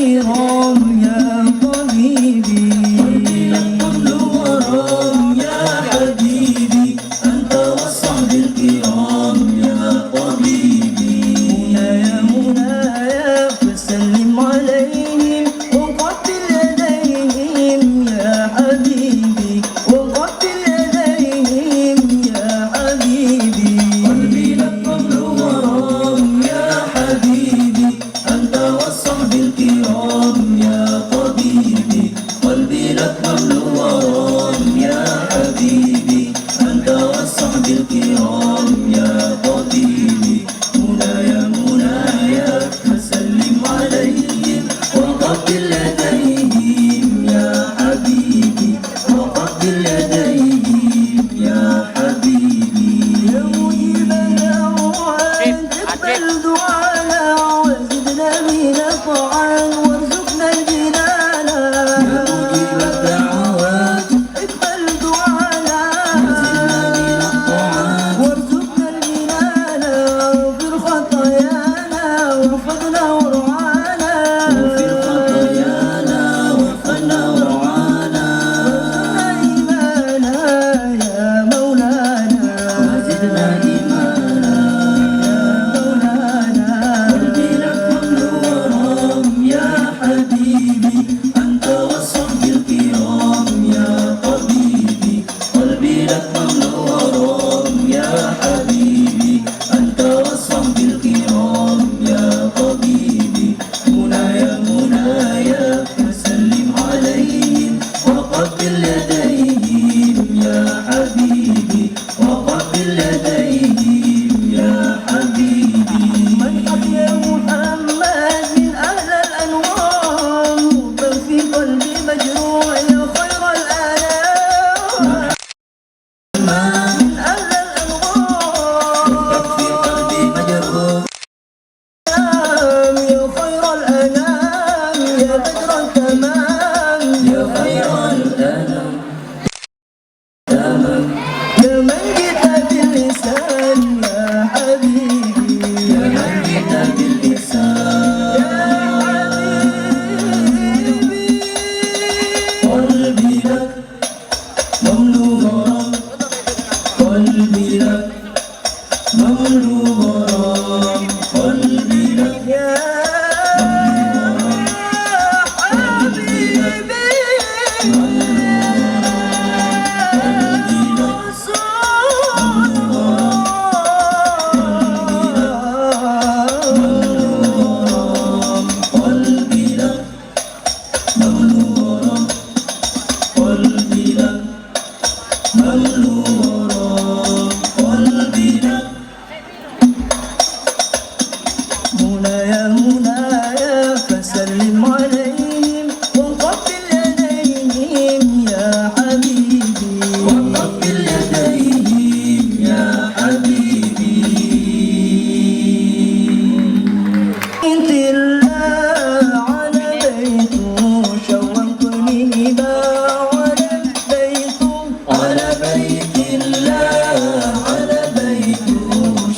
الكرام يا طبيبي. قلبي لك كل غرام يا حبيبي، أنت والصحب الكرام يا طبيبي. منايا منايا فسلم عليهم وقبل يديهم يا حبيبي، وقبل يديهم يا حبيبي. قلبي لك كل غرام يا حبيبي، أنت والصحب الكرام يا طبيبي. قلبي لك كل غرام يا حبيبي، أنت والصحب الكرام يا طبيبي. منايا منايا فسلم عليهم وقبل يديهم يا حبيبي، وقبل يديهم يا حبيبي. يا مجيب الدعوات اقبل دعانا وزدنا من الطعام وارزقنا الجنان. يا مجيب الدعوات اقبل دعانا وزدنا من الطعام وارزقنا الجنان. واغفر خطايانا واحفظنا وارعانا، واغفر خطايانا واحفظنا وارعانا. وزدنا إيمانا يا مولانا، وزدنا إيمانا يا مولانا. قلبي لك كل غرام يا حبيبي، أنت والصحب الكرام يا طبيبي. قلبي لك كل غرام يا حبيبي، أنت والصحب الكرام يا طبيبي. منايا منايا فسلم عليهم وقبل يديهم يا حبيبي، وقبل يديهم يا حبيبي. من يا محمد من أهل الأنوار، بل في قلبي مجروح يا خير الآلام. من أهل الأنوار في قلبي مجروح يا خير الأنام، يا بدر التمام يا خير الأنام. يا من جئت باللسان يا حبيبي، يا من جئت باللسان يا حبيبي. قلبي لك مملو غرام، قلبي لك مملو غرام. قلبي لك يا حبيبي، قلبي لك مملو غرام، قلبي لك مملو غرام. قلبي لك منايا منايا فسلم عليهم وقبل يديهم يا حبيبي، وقبل يديهم يا حبيبي. انت الله على بيته شوقتني هبا، على بيته على بيت الله، على بيته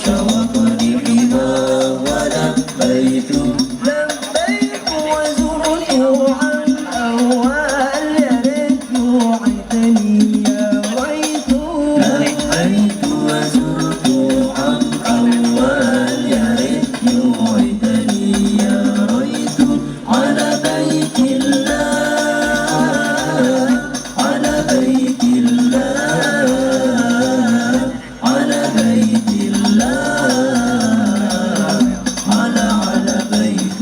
شوقتني هبا. ولبيت لبيت وزرت عن أول يا ريت وعدتني يا ريت. لبيت وزرت عن أول يا ريت وعدتني يا ريت. على بيت الله، على بيت الله، على بيت الله، على بيت.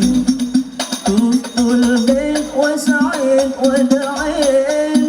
طفت البيت وسعيت ودعيت